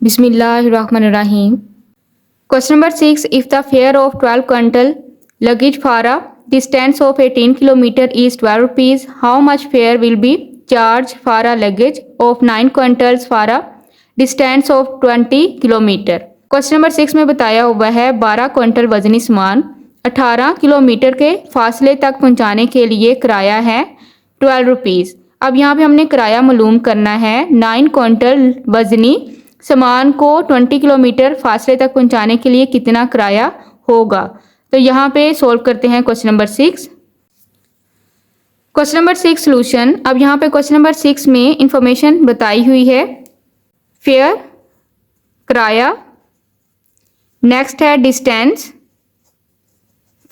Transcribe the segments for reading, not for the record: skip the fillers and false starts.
Bismillahirrahmanirrahim. Question number 6. If the fare of 12 quintal luggage for a distance of 18 km is 12 rupees, how much fare will be charged for a luggage of 9 quintals for a distance of 20 km? Question number 6 में बताया हुआ है 12 quintal वजनी सामान 18 kilometre के फासले तक पहुंचाने के लिए किराया है 12 रुपीज़। अब यहाँ पे हमने किराया मालूम करना है 9 क्विंटल वजनी सामान को 20 किलोमीटर फासले तक पहुंचाने के लिए कितना किराया होगा। तो यहाँ पे सोल्व करते हैं question number 6। Question number 6 solution. अब यहाँ पे क्वेश्चन नंबर 6 में इंफॉर्मेशन बताई हुई है। फेयर किराया, नेक्स्ट है डिस्टेंस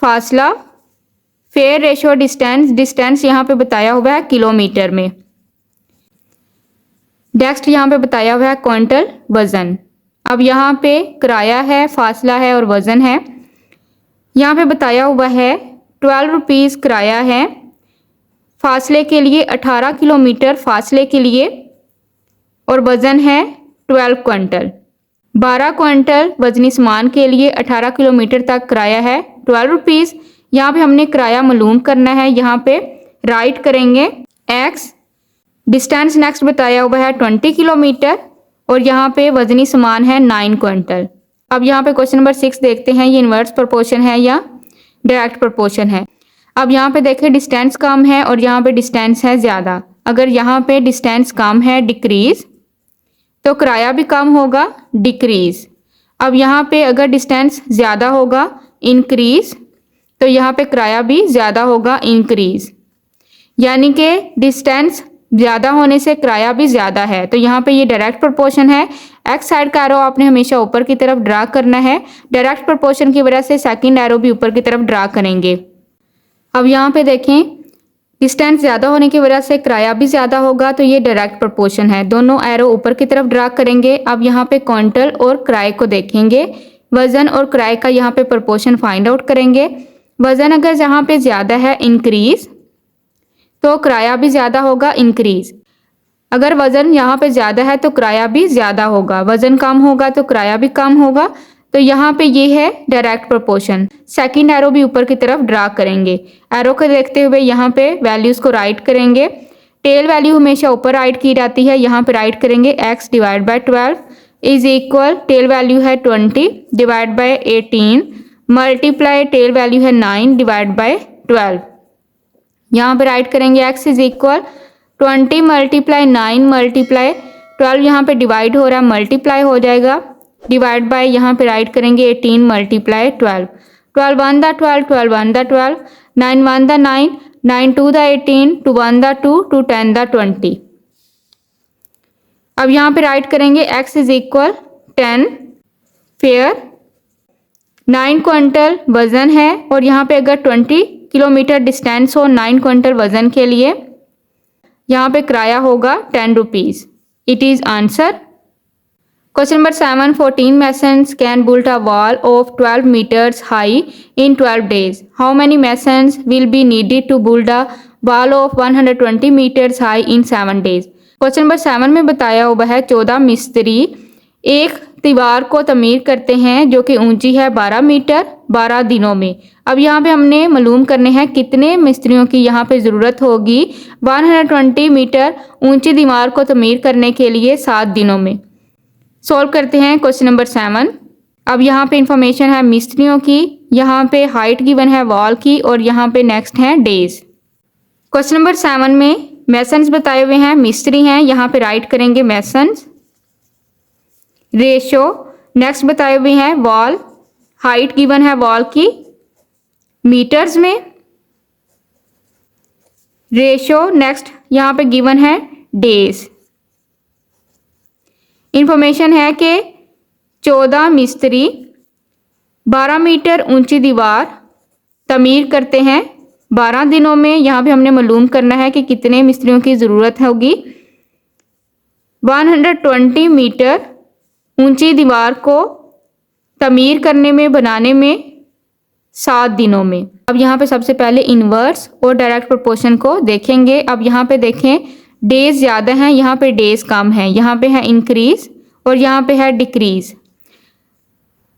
फासला, फेयर रेशो डिस्टेंस यहाँ पे बताया हुआ है किलोमीटर में। नेक्स्ट यहाँ पे बताया हुआ है क्विंटल वजन। अब यहाँ पे किराया है, फासला है और वजन है। यहाँ पे बताया हुआ है 12 रुपीज़ किराया है फासले के लिए 18 किलोमीटर फासले के लिए और वज़न है 12 क्विंटल। 12 क्विंटल वजनी सामान के लिए 18 किलोमीटर तक किराया है 12 रुपीज़। यहाँ पे हमने किराया मालूम करना है। यहाँ पे राइट करेंगे एक्स, डिस्टेंस नेक्स्ट बताया हुआ है 20 किलोमीटर और यहाँ पे वजनी सामान है 9 क्विंटल। अब यहाँ पे क्वेश्चन नंबर 6 देखते हैं ये इन्वर्स प्रोपोर्शन है या डायरेक्ट प्रोपोर्शन है। अब यहाँ पे देखें डिस्टेंस कम है और यहाँ पे डिस्टेंस है ज़्यादा। अगर यहाँ पे डिस्टेंस कम है डिक्रीज़ तो किराया भी कम होगा डिक्रीज़। अब यहाँ पे अगर डिस्टेंस ज़्यादा होगा इंक्रीज़ तो यहाँ पे किराया भी ज़्यादा होगा इंक्रीज़। यानी कि डिस्टेंस ज़्यादा होने से किराया भी ज़्यादा है। तो यहाँ पे ये डायरेक्ट प्रोपोर्शन है। एक्स साइड का एरो आपने हमेशा ऊपर की तरफ ड्रा करना है। डायरेक्ट प्रोपोर्शन की वजह से सेकंड एरो भी ऊपर की तरफ ड्रा करेंगे। अब यहाँ पे देखें डिस्टेंस ज़्यादा होने की वजह से किराया भी ज़्यादा होगा तो ये डायरेक्ट प्रोपोर्शन है। दोनों एरो ऊपर की तरफ ड्रा करेंगे। अब यहाँ पे क्विंटल और किराए को देखेंगे। वज़न और किराए का यहाँ पे प्रोपोर्शन फाइंड आउट करेंगे। वज़न अगर यहाँ पे ज़्यादा है इंक्रीज़ तो किराया भी ज़्यादा होगा इंक्रीज़। अगर वज़न यहाँ पे ज़्यादा है तो किराया भी ज़्यादा होगा। वज़न कम होगा तो किराया भी कम होगा। तो यहाँ पे ये है डायरेक्ट प्रोपोर्शन। सेकंड एरो भी ऊपर की तरफ ड्रा करेंगे। एरो को देखते हुए यहाँ पे वैल्यूज़ को राइट करेंगे। टेल वैल्यू हमेशा ऊपर राइट की जाती है। यहाँ पे राइट करेंगे x divide by 12 is equal tail value है 20 divide by 18 multiply tail value है 9 डिवाइड बाई 12। यहाँ पे राइट करेंगे x is equal 20 multiply 9 multiply 12। यहाँ पे डिवाइड हो रहा है मल्टीप्लाई हो जाएगा डिवाइड बाय यहाँ पे राइट करेंगे 18 मल्टीप्लाई 12। 12 1 दा 12, 12 1 दा 12, 9 1 दा 9, 9 2 दा 18, 2 1 दा 2, 2 10 दा 20। अब यहाँ पे राइट करेंगे x is equal 10 fair 9 quintal वज़न है और यहाँ पे अगर 20 किलोमीटर डिस्टेंस हो 9 क्विंटल वज़न के लिए यहाँ पे किराया होगा 10 rupees. It is answer. Question number 7 14 masons can build a wall of 12 meters high in 12 days. How many masons will be needed to build a wall of 120 meters high in 7 days? Question number 7 में बताया हुआ है 14 मिस्त्री एक दीवार को तमीर करते हैं जो कि ऊंची है 12 मीटर 12 दिनों में। अब यहाँ पे हमने मालूम करने हैं कितने मिस्त्रियों की यहाँ पे ज़रूरत होगी 120 मीटर ऊंची दीवार को तमीर करने के लिए 7 दिनों में। सॉल्व करते हैं क्वेश्चन नंबर 7। अब यहाँ पे इंफॉर्मेशन है मिस्त्रियों की, यहाँ पे हाइट गिवन है वॉल की और यहाँ पे नेक्स्ट है डेज। क्वेश्चन नंबर 7 में मैसन्स बताए हुए हैं, मिस्त्री हैं, यहाँ पे राइट करेंगे मैसन्स। रेशो नेक्स्ट बताए हुए हैं वॉल, हाइट गिवन है वॉल की मीटर्स में। रेशो नेक्स्ट यहाँ पे गिवन है डेज। इंफॉर्मेशन है कि 14 मिस्त्री 12 मीटर ऊंची दीवार तमीर करते हैं 12 दिनों में। यहाँ पे हमने मालूम करना है कि कितने मिस्त्रियों की ज़रूरत होगी 120 मीटर ऊंची दीवार को तमीर करने में बनाने में 7 दिनों में। अब यहाँ पे सबसे पहले इन्वर्स और डायरेक्ट प्रोपोर्शन को देखेंगे। अब यहाँ पे देखें डेज ज़्यादा हैं, यहाँ पे डेज कम है। यहाँ पे है इंक्रीज और यहाँ पे है डिक्रीज़।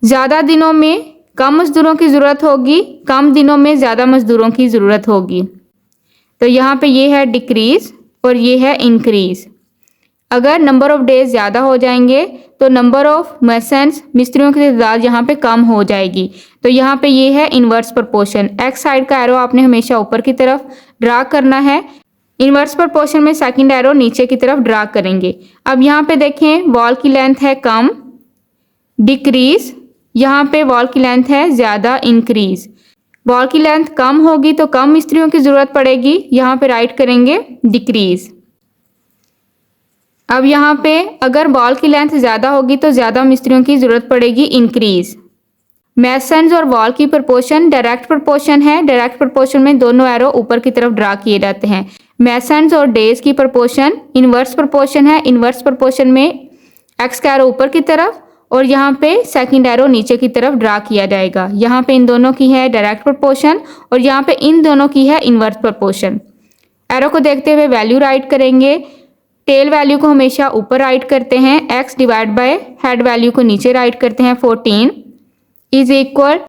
ज़्यादा दिनों में कम मज़दूरों की ज़रूरत होगी, कम दिनों में ज़्यादा मज़दूरों की ज़रूरत होगी। तो यहाँ पे ये है डिक्रीज़ और ये है इंक्रीज़। अगर नंबर ऑफ़ डेज ज़्यादा हो जाएंगे तो नंबर ऑफ़ मेसन्स मिस्त्रियों की तादाद यहाँ पे कम हो जाएगी। तो यहाँ पे ये है इन्वर्स प्रोपोर्शन। एक्स साइड का एरो आपने हमेशा ऊपर की तरफ ड्रा करना है। इन्वर्स प्रोपोर्शन में सेकंड एरो नीचे की तरफ ड्रा करेंगे। अब यहाँ पे देखें वॉल की लेंथ है कम, डिक्रीज़। यहाँ पे वॉल की लेंथ है ज़्यादा, इंक्रीज़। वॉल की लेंथ कम होगी तो कम मिस्त्रियों की ज़रूरत पड़ेगी, यहाँ पे राइट करेंगे डिक्रीज़। अब यहाँ पे अगर वॉल की लेंथ ज़्यादा होगी तो ज़्यादा मिस्त्रियों की ज़रूरत पड़ेगी, इंक्रीज़। मेसन्स और वॉल की प्रोपोर्शन डायरेक्ट प्रोपोर्शन है। डायरेक्ट प्रोपोर्शन में दोनों एरो ऊपर की तरफ ड्रा किए जाते हैं। मेसन्स और डेज की प्रोपोर्शन इन्वर्स प्रोपोर्शन है। इन्वर्स प्रोपोर्शन में एक्स का एरो ऊपर की तरफ और यहाँ पे सेकंड एरो नीचे की तरफ ड्रा किया जाएगा। यहाँ पे इन दोनों की है डायरेक्ट प्रोपोर्शन और यहाँ पे इन दोनों की है इन्वर्स प्रोपोर्शन। एरो को देखते हुए वैल्यू राइट करेंगे। टेल वैल्यू को हमेशा ऊपर राइट करते हैं, x divide by head value को नीचे राइट करते हैं। 14 इज इक्वल,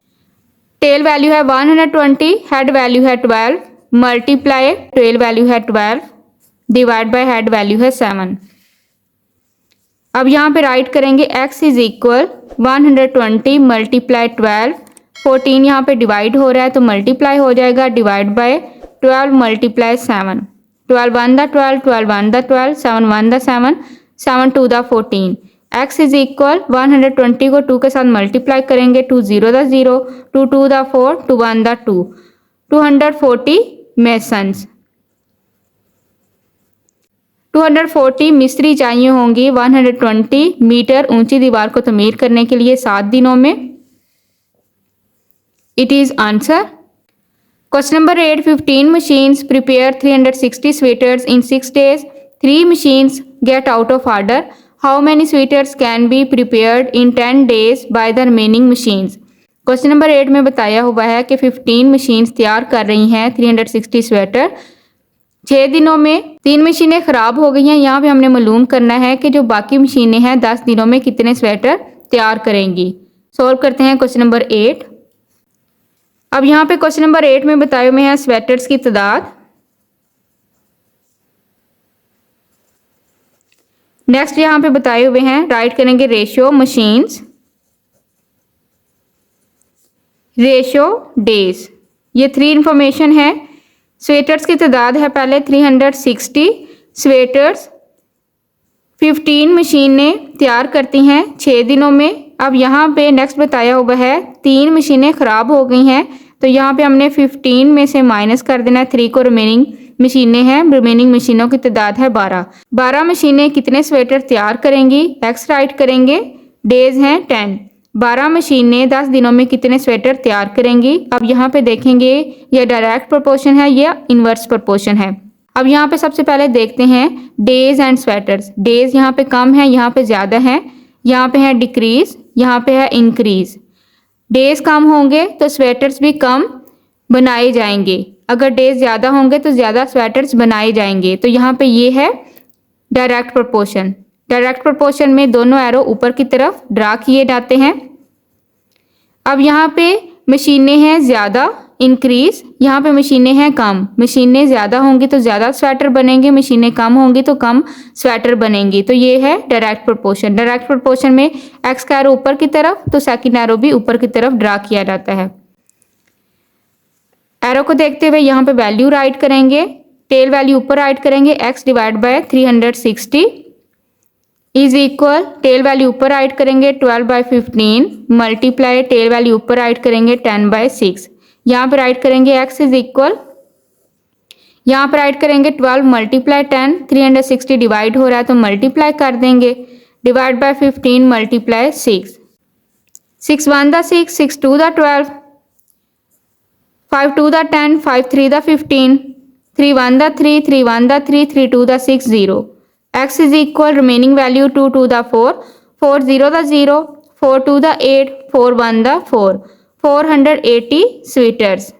टेल वैल्यू है 120, हेड वैल्यू है 12, मल्टीप्लाई टेल वैल्यू है 12 डिवाइड बाय हेड वैल्यू है 7। अब यहाँ पे राइट करेंगे x इज इक्वल 120 मल्टीप्लाई 12। 14 यहाँ पे डिवाइड हो रहा है तो मल्टीप्लाई हो जाएगा, डिवाइड बाय 12 मल्टीप्लाई 7। 12 1 दा 12, 12 1 दा 12, 7 1 दा 7, 7 2 दा 14। x इज इक्वल 120 को 2 के साथ मल्टीप्लाई करेंगे, 2 0 दा 0, 2 2 दा 4, 2 1 दा 2, 240 मेसन्स। 240 मिस्त्री चाहिए होंगी 120 मीटर ऊंची दीवार को तमीर करने के लिए 7 दिनों में। It is answer. Question number 8, 15 machines prepare 360 sweaters in 6 days. 3 machines get out of order. How many sweaters can be prepared in 10 days by the remaining machines? Question number 8 में बताया हुआ है कि 15 machines तैयार कर रही हैं 360 स्वेटर। 6 दिनों में 3 मशीनें ख़राब हो गई हैं। यहाँ पे हमने मालूम करना है कि जो बाकी मशीनें हैं 10 दिनों में कितने स्वेटर तैयार करेंगी। सॉल्व करते हैं क्वेश्चन नंबर 8। अब यहाँ पे क्वेश्चन नंबर 8 में बताए हुए हैं स्वेटर्स की तादाद। नेक्स्ट यहाँ पे बताए हुए हैं, राइट करेंगे रेशियो मशीन्स, रेशियो डेज। ये 3 इंफॉर्मेशन है। स्वेटर्स की तादाद है पहले 360 स्वेटर्स 15 मशीनें तैयार करती हैं 6 दिनों में। अब यहाँ पे नेक्स्ट बताया हुआ है 3 मशीनें ख़राब हो गई हैं तो यहाँ पे हमने 15 में से माइनस कर देना है 3 को। रिमेनिंग मशीनें हैं, रिमेनिंग मशीनों की तादाद है 12। 12 मशीनें कितने स्वेटर तैयार करेंगी, एक्स राइट करेंगे, डेज हैं 10। 12 मशीनें 10 दिनों में कितने स्वेटर तैयार करेंगी। अब यहाँ पे देखेंगे ये डायरेक्ट प्रोपोर्शन है या इन्वर्स प्रोपोर्शन है। अब यहाँ पे सबसे पहले देखते हैं डेज एंड स्वेटर्स। डेज यहाँ पे कम है, यहाँ पे ज़्यादा है। यहाँ पे है डिक्रीज, यहाँ पे है इंक्रीज। डेज कम होंगे तो स्वेटर्स भी कम बनाए जाएंगे, अगर डेज ज़्यादा होंगे तो ज़्यादा स्वेटर्स बनाए जाएंगे। तो यहाँ पे ये है डायरेक्ट प्रोपोर्शन। डायरेक्ट प्रोपोर्शन में दोनों एरो ऊपर की तरफ ड्रा किए जाते हैं। अब यहाँ पे मशीनें हैं ज़्यादा, इंक्रीज। यहाँ पे मशीनें हैं कम। मशीनें ज़्यादा होंगी तो ज़्यादा स्वेटर बनेंगे, मशीनें कम होंगी तो कम स्वेटर बनेंगी। तो ये है डायरेक्ट प्रोपोर्शन। डायरेक्ट प्रोपोर्शन में एक्स का एरो ऊपर की तरफ तो सेकंड एरो भी ऊपर की तरफ ड्रा किया जाता है। एरो को देखते हुए यहाँ पे वैल्यू राइट करेंगे, टेल वैल्यू ऊपर राइट करेंगे, x divide by 360 is equal, tail value ऊपर राइट करेंगे 12 बाय 15 मल्टीप्लाई टेल वैल्यू ऊपर राइट करेंगे 10 बाय 6। यहाँ पे राइट करेंगे x इज इक्वल, यहाँ पर राइट करेंगे 12 मल्टीप्लाई 10, 360 डिवाइड हो रहा है तो मल्टीप्लाई कर देंगे, डिवाइड बाय 15 मल्टीप्लाई 6। 6 1 दा 6, 6 2 दा 12, 5 2 दा 10, 5 3 दा 15, 3 1 दा 3, 3 1 दा 3, 3 2 दा 6, 0। x is equal remaining value 2 2 दा 4, 4 0 दा 0, 4 2 दा 8, 4 1 दा 4, 480 स्वेटर्स।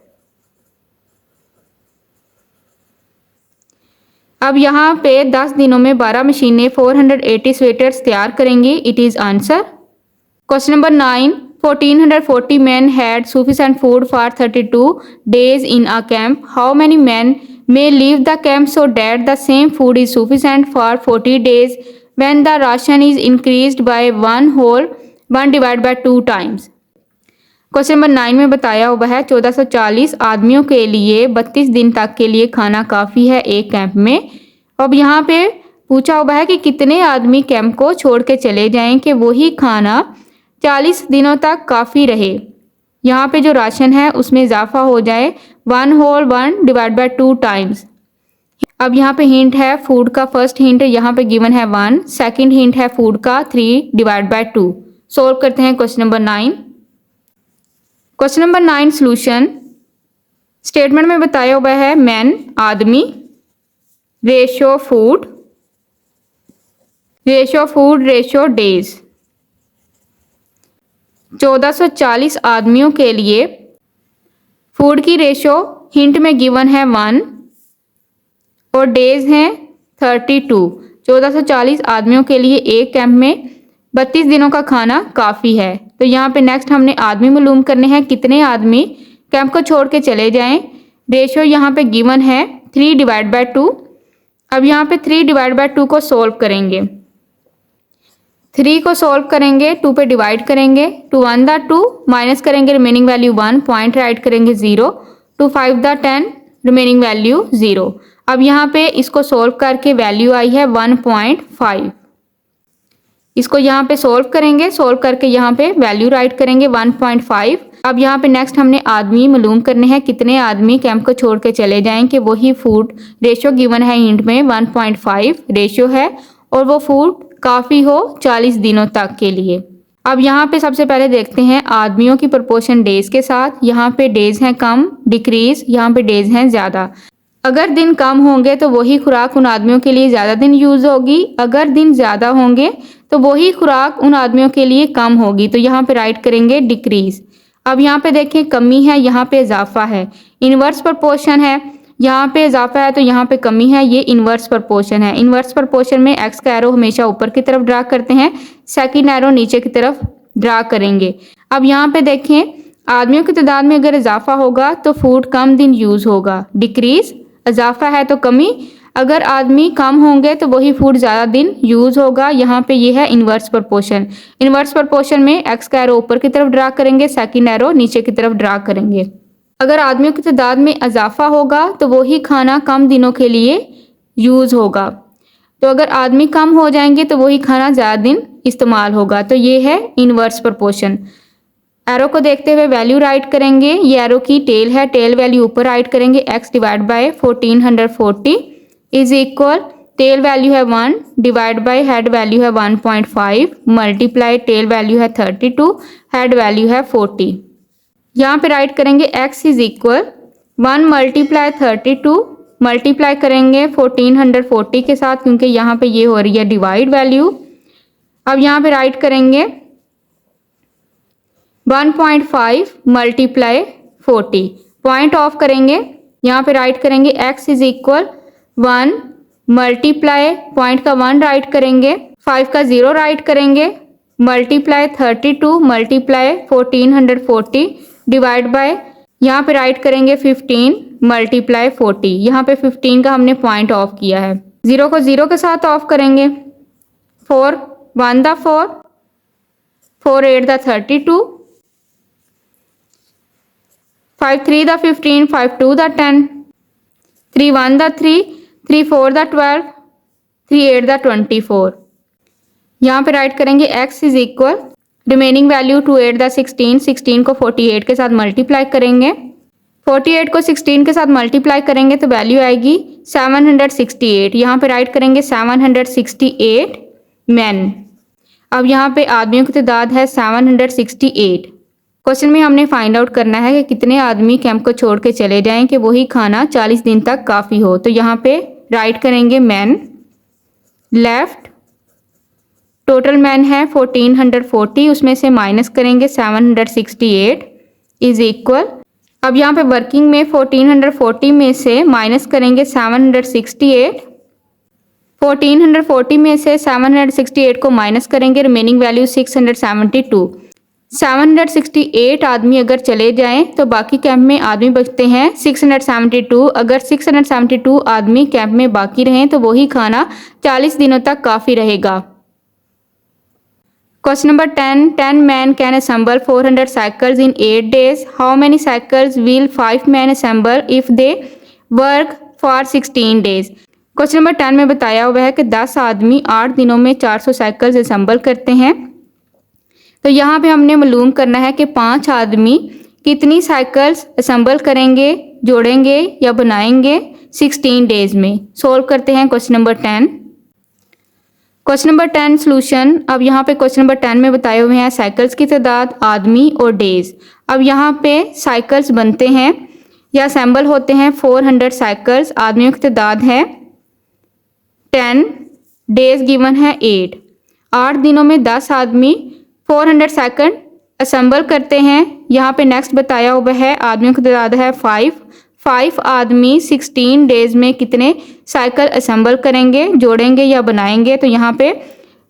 अब यहाँ पे 10 दिनों में 12 मशीनें 480 स्वेटर्स तैयार करेंगी। It is answer. Question number 9, 1440 men had sufficient food for 32 days in a camp. How many men may leave the camp so that the same food is sufficient for 40 days when the ration is increased by 1 divided by 2 times? Question number 9 में बताया हुआ है 1440 आदमियों के लिए 32 दिन तक के लिए खाना काफ़ी है एक कैंप में। अब यहाँ पे पूछा हुआ है कि कितने आदमी कैंप को छोड़ के चले जाएं कि वही खाना 40 दिनों तक काफ़ी रहे। यहाँ पे जो राशन है उसमें इजाफा हो जाए 1 डिवाइड बाय 2 टाइम्स। अब यहाँ पे हिंट है फूड का। फर्स्ट हिंट यहाँ पे गिवन है 1, सेकंड हिंट है फूड का 3 डिवाइड बाय 2। सोल्व करते हैं question number 9। Question number 9 solution. Statement में बताया हुआ है मैन आदमी, रेशो फूड, रेशो डेज। 1440 आदमियों के लिए फूड की रेशो हिंट में गिवन है 1 और डेज हैं 32। 1440 आदमियों के लिए एक कैंप में 32 दिनों का खाना काफ़ी है। तो यहाँ पे नेक्स्ट हमने आदमी मालूम करने हैं, कितने आदमी कैंप को छोड़ के चले जाएं। रेशो यहाँ पे गिवन है 3 डिवाइड बाय 2। अब यहाँ पे 3 डिवाइड बाय 2 को सोल्व करेंगे। 3 को सोल्व करेंगे, 2 पे डिवाइड करेंगे, 2 1 दा 2 माइनस करेंगे, रिमेनिंग वैल्यू 1, पॉइंट राइट करेंगे 0, 2 5 दा 10, रिमेनिंग वैल्यू 0। अब यहाँ पे इसको सोल्व करके वैल्यू आई है 1.5। इसको यहाँ पे सोल्व करेंगे, सोल्व करके यहाँ पे वैल्यू राइट करेंगे 1.5। अब यहाँ पे नेक्स्ट हमने आदमी मालूम करने हैं, कितने आदमी कैंप को छोड़ के चले जाएं कि वही फूड रेशो गिवन है हिंट में 1.5 रेशो है और वो फूड काफ़ी हो 40 दिनों तक के लिए। अब यहाँ पे सबसे पहले देखते हैं आदमियों की प्रोपोर्शन डेज के साथ। यहाँ पे डेज हैं कम, डिक्रीज, यहाँ पे डेज हैं ज़्यादा। अगर दिन कम होंगे तो वही खुराक उन आदमियों के लिए ज़्यादा दिन यूज़ होगी, अगर दिन ज़्यादा होंगे तो वही खुराक उन आदमियों के लिए कम होगी। तो यहाँ पे राइट करेंगे डिक्रीज। अब यहाँ पे देखें कमी है, यहाँ पे इजाफा है, इन्वर्स प्रपोर्शन है, यहाँ पे इजाफा है तो यहाँ पे कमी है, ये इन्वर्स प्रपोर्शन है। इन्वर्स प्रपोर्शन में एक्स का एरो हमेशा ऊपर की तरफ ड्रा करते हैं, सेकंड एरो नीचे की तरफ ड्रा करेंगे। अब यहाँ पे देखें आदमियों की तादाद में अगर इजाफा होगा तो फूड कम दिन यूज़ होगा, डिक्रीज, इजाफा है तो कमी, अगर आदमी कम होंगे तो वही फूड ज़्यादा दिन यूज़ होगा। यहाँ पे ये है इन्वर्स प्रपोर्शन। इन्वर्स प्रपोर्शन में एक्स का एरो ऊपर की तरफ ड्रा करेंगे, सेकंड एरो नीचे की तरफ ड्रा करेंगे। अगर आदमियों की तादाद में इजाफा होगा तो वही खाना कम दिनों के लिए यूज़ होगा। तो अगर आदमी कम हो जाएंगे तो वही खाना ज़्यादा दिन इस्तेमाल होगा। तो ये है इन्वर्स प्रपोर्शन। एरो को देखते हुए वैल्यू राइट करेंगे, ये एरो की टेल है, टेल वैल्यू ऊपर राइट करेंगे, x divide by 1440 is equal tail value है 1 डिवाइड बाय हेड वैल्यू है 1.5 मल्टीप्लाई टेल वैल्यू है 32, हेड वैल्यू है 40। यहाँ पे राइट करेंगे x is equal 1 multiply 32 multiply करेंगे 1440 के साथ, क्योंकि यहाँ पे ये हो रही है डिवाइड वैल्यू। अब यहाँ पे राइट करेंगे 1.5 मल्टीप्लाई 40, पॉइंट ऑफ करेंगे, यहाँ पे राइट करेंगे x is equal 1 multiply point का 1 राइट करेंगे, 5 का 0 राइट करेंगे, मल्टीप्लाई 32 मल्टीप्लाई 1440 डिवाइड बाय यहाँ पे राइट करेंगे 15 मल्टीप्लाई 40। यहाँ पे 15 का हमने पॉइंट ऑफ किया है, 0 को 0 के साथ ऑफ करेंगे, 4 1 दा 4, 4 8 दा 32, 5 3 दा 15, 5 2 दा 10, 3 1 दा 3, 3 4 दा 12, 3 8 दा 24। यहाँ पे राइट करेंगे x is equal remaining value 2 8 दा 16, 16 को 48 के साथ मल्टीप्लाई करेंगे, 48 को 16 के साथ मल्टीप्लाई करेंगे तो वैल्यू आएगी 768। यहाँ पे राइट करेंगे 768 मैन। अब यहाँ पे आदमियों की तादाद है 768। क्वेश्चन में हमने फाइंड आउट करना है कि कितने आदमी कैंप को छोड़ के चले जाएं कि वही खाना 40 दिन तक काफ़ी हो। तो यहाँ पे राइट करेंगे मैन, लेफ्ट टोटल मैन है 1440, उसमें से माइनस करेंगे 768 इज इक्वल। अब यहाँ पे वर्किंग में 1440 में से माइनस करेंगे 768 1440 में से 768 को माइनस करेंगे, रिमेनिंग वैल्यू 672। 768 आदमी अगर चले जाएं तो बाकी कैंप में आदमी बचते हैं 672। अगर 672 आदमी कैंप में बाकी रहें तो वही खाना 40 दिनों तक काफ़ी रहेगा। Question number 10 men can assemble 400 cycles in 8 days. How many cycles will 5 men assemble if they work for 16 days? Question number 10 में बताया हुआ है कि 10 आदमी 8 दिनों में 400 साइकिल्स असम्बल करते हैं। तो यहाँ पे हमने मालूम करना है कि 5 आदमी कितनी साइकिल्स असम्बल करेंगे, जोड़ेंगे या बनाएंगे 16 डेज में। सोल्व करते हैं question number 10। Question number 10 solution. अब यहाँ पे क्वेश्चन नंबर 10 में बताए हुए हैं साइकिल्स की तादाद, आदमी और डेज। अब यहाँ पे साइकिल्स बनते हैं या असेंबल होते हैं 400 साइकिल्स, आदमियों की तादाद है 10, डेज गिवन है 8। 8 दिनों में 10 आदमी 400 साइकिल असेंबल करते हैं। यहाँ पे नेक्स्ट बताया हुआ है आदमियों की तादाद है 5 आदमी 16 डेज में कितने साइकिल असेंबल करेंगे, जोड़ेंगे या बनाएंगे। तो यहाँ पे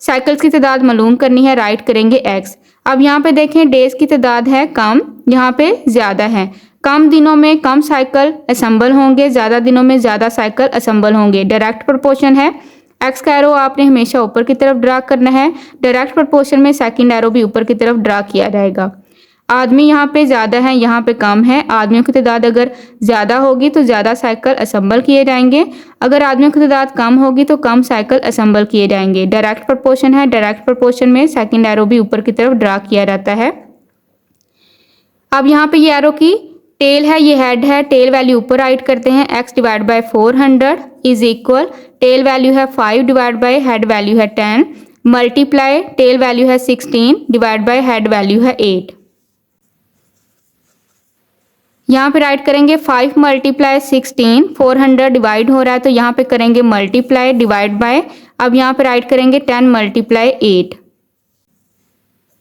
साइकिल्स की तादाद मालूम करनी है, राइट करेंगे x। अब यहाँ पे देखें डेज की तादाद है कम, यहाँ पे ज़्यादा है। कम दिनों में कम साइकिल असेंबल होंगे, ज़्यादा दिनों में ज़्यादा साइकिल असेंबल होंगे। डायरेक्ट प्रोपोर्शन है, एक्स का एरो आपने हमेशा ऊपर की तरफ ड्रा करना है। डायरेक्ट प्रोपोर्शन में सेकंड एरो भी ऊपर की तरफ ड्रा किया जाएगा। आदमी यहाँ पे ज़्यादा है, यहाँ पे कम है। आदमियों की तादाद अगर ज़्यादा होगी तो ज़्यादा साइकिल असेंबल किए जाएंगे, अगर आदमियों की तादाद कम होगी तो कम साइकिल असेंबल किए जाएंगे। डायरेक्ट प्रोपोर्शन है, डायरेक्ट प्रोपोर्शन में सेकंड एरो भी ऊपर की तरफ ड्रा किया जाता है। अब यहाँ पे ये एरो की टेल है, ये हेड है, टेल वैल्यू ऊपर राइट करते हैं। x divide by 400 is equal, tail value है 5 डिवाइड बाय हेड वैल्यू है 10, मल्टीप्लाई टेल वैल्यू है 16 डिवाइड बाय हेड वैल्यू है 8। यहाँ पे राइट करेंगे 5 मल्टीप्लाई 16, 400 डिवाइड हो रहा है तो यहाँ पे करेंगे मल्टीप्लाई डिवाइड बाय। अब यहाँ पे राइट करेंगे 10 मल्टीप्लाई 8,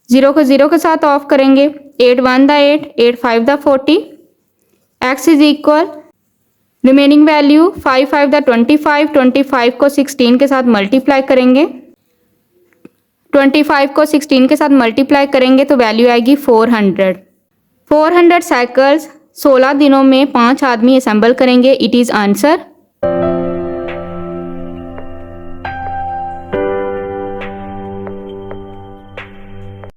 0 को 0 के साथ ऑफ करेंगे। 8 1 दा 8, 8 5 दा 40, x is equal remaining value 5 5 दा 25, 25 को 16 के साथ मल्टीप्लाई करेंगे। 25 को 16 के साथ मल्टीप्लाई करेंगे तो वैल्यू आएगी 400। 400 साइकिल्स 16 दिनों में 5 आदमी असेंबल करेंगे। It is answer.